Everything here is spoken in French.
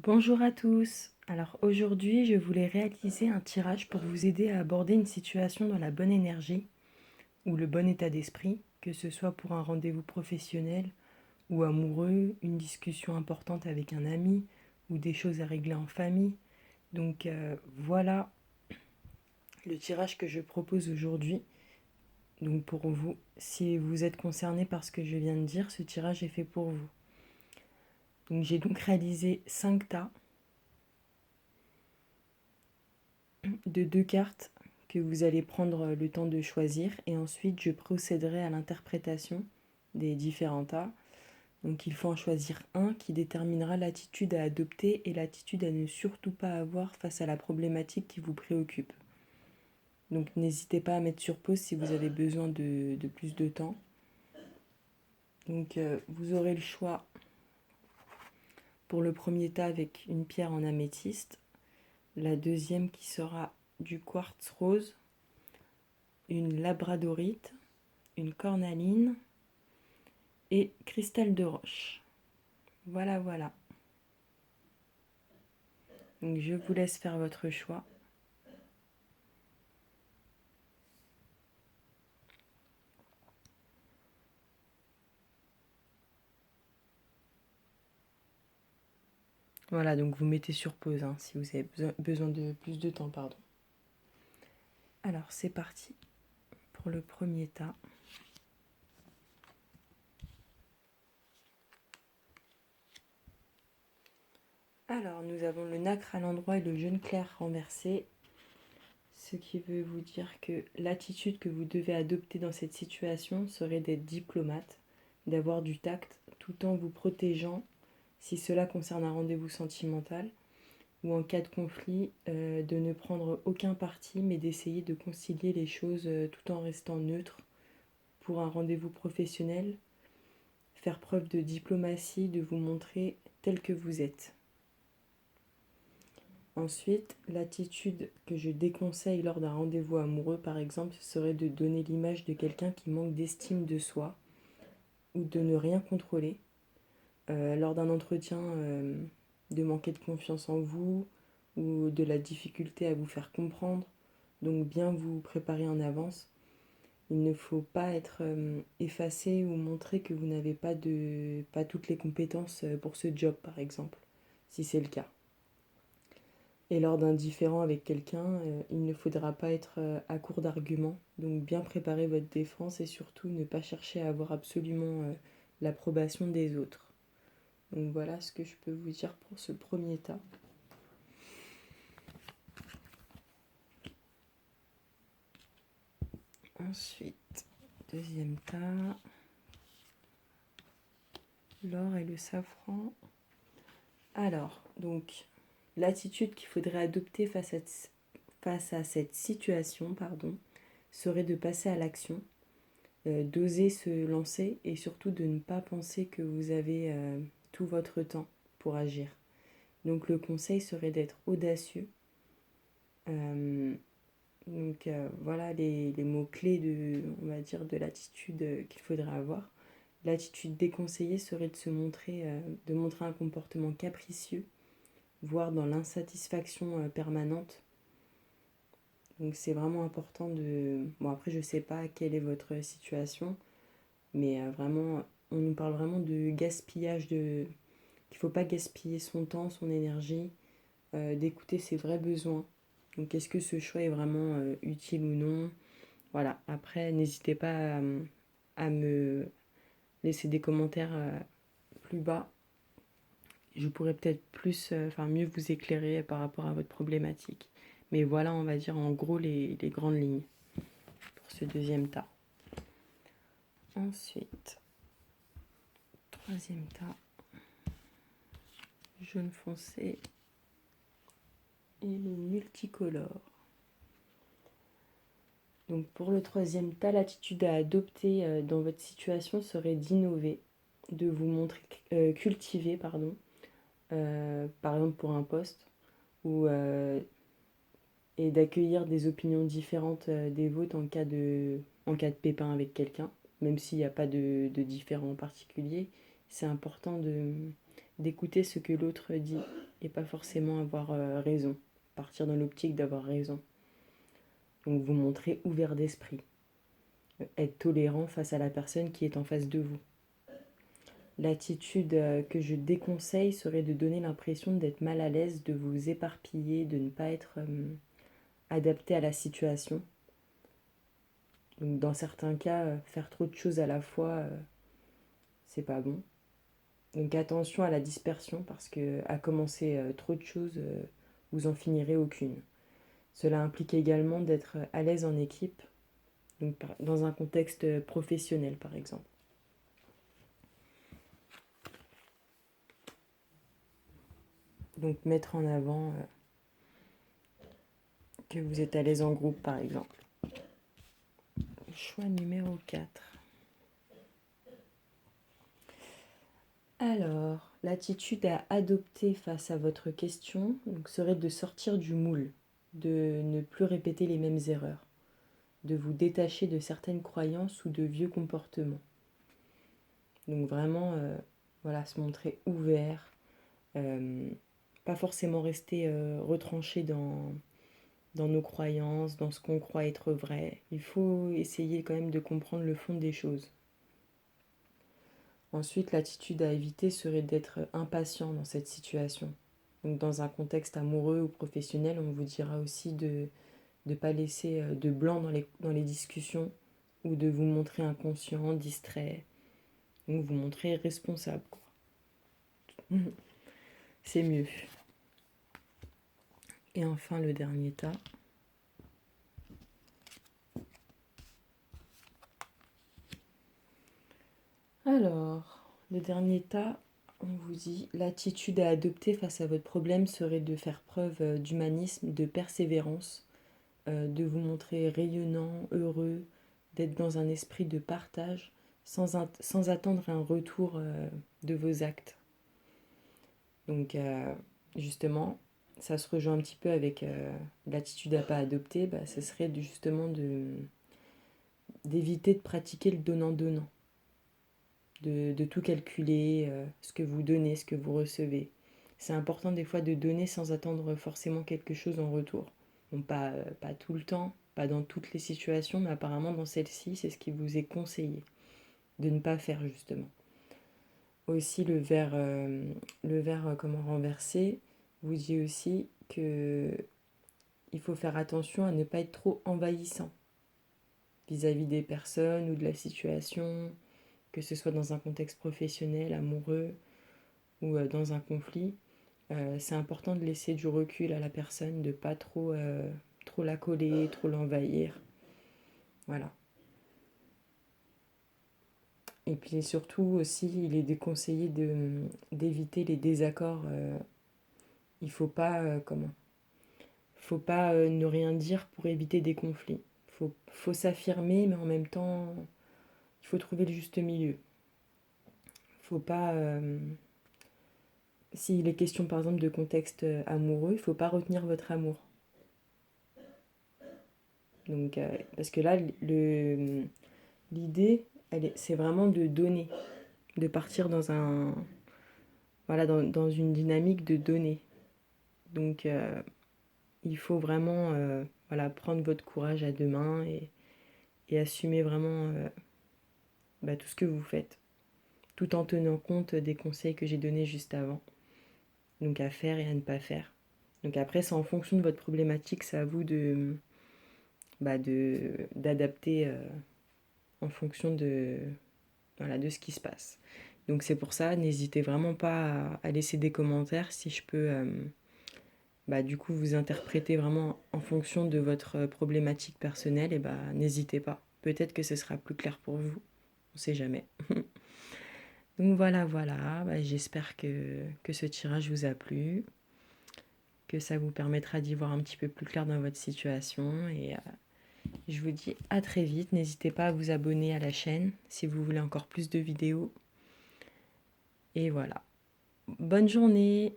Bonjour à tous. Alors aujourd'hui, je voulais réaliser un tirage pour vous aider à aborder une situation dans la bonne énergie ou le bon état d'esprit, que ce soit pour un rendez-vous professionnel ou amoureux, une discussion importante avec un ami ou des choses à régler en famille. Donc voilà le tirage que je propose aujourd'hui. Donc pour vous, si vous êtes concerné par ce que je viens de dire, ce tirage est fait pour vous. Donc j'ai donc réalisé 5 tas de 2 cartes que vous allez prendre le temps de choisir et ensuite je procéderai à l'interprétation des différents tas. Donc il faut en choisir un qui déterminera l'attitude à adopter et l'attitude à ne surtout pas avoir face à la problématique qui vous préoccupe. Donc n'hésitez pas à mettre sur pause si vous avez besoin de plus de temps. Donc vous aurez le choix pour le premier tas avec une pierre en améthyste, la deuxième qui sera du quartz rose, une labradorite, une cornaline et cristal de roche. Voilà, voilà. Donc je vous laisse faire votre choix. Voilà, donc vous mettez sur pause si vous avez besoin de plus de temps, pardon. Alors c'est parti pour le premier tas. Alors nous avons le nacre à l'endroit et le jaune clair renversé, ce qui veut vous dire que l'attitude que vous devez adopter dans cette situation serait d'être diplomate, d'avoir du tact tout en vous protégeant si cela concerne un rendez-vous sentimental, ou en cas de conflit, de ne prendre aucun parti mais d'essayer de concilier les choses tout en restant neutre. Pour un rendez-vous professionnel, faire preuve de diplomatie, de vous montrer tel que vous êtes. Ensuite, l'attitude que je déconseille lors d'un rendez-vous amoureux, par exemple, serait de donner l'image de quelqu'un qui manque d'estime de soi ou de ne rien contrôler. Lors d'un entretien, de manquer de confiance en vous ou de la difficulté à vous faire comprendre. Donc bien vous préparer en avance. Il ne faut pas être effacé ou montrer que vous n'avez pas toutes les compétences pour ce job, par exemple, si c'est le cas. Et lors d'un différend avec quelqu'un, il ne faudra pas être à court d'arguments. Donc bien préparer votre défense et surtout ne pas chercher à avoir absolument l'approbation des autres. Donc voilà ce que je peux vous dire pour ce premier tas. Ensuite, deuxième tas, l'or et le safran. Alors, donc, l'attitude qu'il faudrait adopter face à cette situation, serait de passer à l'action, d'oser se lancer et surtout de ne pas penser que vous avez tout votre temps pour agir. Donc le conseil serait d'être audacieux. Voilà les mots-clés on va dire, de l'attitude qu'il faudrait avoir. L'attitude déconseillée serait de montrer un comportement capricieux, voire dans l'insatisfaction permanente. Donc c'est vraiment important de... Bon après je sais pas quelle est votre situation, mais vraiment on nous parle vraiment de gaspillage, qu'il faut pas gaspiller son temps, son énergie, d'écouter ses vrais besoins. Donc est-ce que ce choix est vraiment utile ou non? Voilà, après n'hésitez pas à me laisser des commentaires plus bas. Je pourrais peut-être mieux vous éclairer par rapport à votre problématique. Mais voilà, on va dire en gros les grandes lignes pour ce deuxième tas. Ensuite, troisième tas, jaune foncé et le multicolore. Donc pour le troisième tas, l'attitude à adopter dans votre situation serait d'innover, de vous montrer cultiver, par exemple pour un poste, ou et d'accueillir des opinions différentes des vôtres en cas de pépin avec quelqu'un, même s'il n'y a pas de différent particulier. C'est important d'écouter ce que l'autre dit et pas forcément avoir raison, partir dans l'optique d'avoir raison. Donc vous montrez ouvert d'esprit, être tolérant face à la personne qui est en face de vous. L'attitude que je déconseille serait de donner l'impression d'être mal à l'aise, de vous éparpiller, de ne pas être adapté à la situation. Donc dans certains cas, faire trop de choses à la fois, c'est pas bon. Donc attention à la dispersion parce que à commencer trop de choses, vous en finirez aucune. Cela implique également d'être à l'aise en équipe, donc dans un contexte professionnel par exemple. Donc mettre en avant que vous êtes à l'aise en groupe par exemple. Choix numéro 4. Alors, l'attitude à adopter face à votre question serait de sortir du moule, de ne plus répéter les mêmes erreurs, de vous détacher de certaines croyances ou de vieux comportements. Donc vraiment, se montrer ouvert, pas forcément rester retranché dans nos croyances, dans ce qu'on croit être vrai. Il faut essayer quand même de comprendre le fond des choses. Ensuite, l'attitude à éviter serait d'être impatient dans cette situation. Donc dans un contexte amoureux ou professionnel, on vous dira aussi de ne pas laisser de blanc dans les discussions ou de vous montrer inconscient, distrait. Donc vous montrer responsable, quoi. C'est mieux. Et enfin, le dernier tas. Alors, le dernier tas, on vous dit, l'attitude à adopter face à votre problème serait de faire preuve d'humanisme, de persévérance, de vous montrer rayonnant, heureux, d'être dans un esprit de partage, sans attendre un retour de vos actes. Donc, justement, ça se rejoint un petit peu avec l'attitude à pas adopter, ce serait justement d'éviter de pratiquer le donnant-donnant. De tout calculer, ce que vous donnez, ce que vous recevez. C'est important des fois de donner sans attendre forcément quelque chose en retour. Bon, pas tout le temps, pas dans toutes les situations, mais apparemment dans celle-ci, c'est ce qui vous est conseillé de ne pas faire justement. Aussi le verre comment renverser vous dit aussi que il faut faire attention à ne pas être trop envahissant vis-à-vis des personnes ou de la situation, que ce soit dans un contexte professionnel, amoureux ou dans un conflit. C'est important de laisser du recul à la personne, de pas trop la coller, trop l'envahir. Voilà. Et puis surtout aussi, il est déconseillé d'éviter les désaccords. Il faut pas faut pas ne rien dire pour éviter des conflits. Faut s'affirmer, mais en même temps, il faut trouver le juste milieu. Faut pas s'il est question par exemple de contexte amoureux, il ne faut pas retenir votre amour. Donc, parce que là, l'idée, c'est vraiment de donner, de partir dans une dynamique de donner. Donc, il faut vraiment prendre votre courage à deux mains et assumer vraiment tout ce que vous faites, tout en tenant compte des conseils que j'ai donnés juste avant. Donc à faire et à ne pas faire. Donc après, c'est en fonction de votre problématique, c'est à vous d'adapter en fonction de ce qui se passe. Donc c'est pour ça, n'hésitez vraiment pas à laisser des commentaires si je peux du coup vous interpréter vraiment en fonction de votre problématique personnelle, et n'hésitez pas. Peut-être que ce sera plus clair pour vous, on sait jamais. Donc voilà, j'espère que ce tirage vous a plu, que ça vous permettra d'y voir un petit peu plus clair dans votre situation, et je vous dis à très vite. N'hésitez pas à vous abonner à la chaîne si vous voulez encore plus de vidéos. Et voilà. Bonne journée!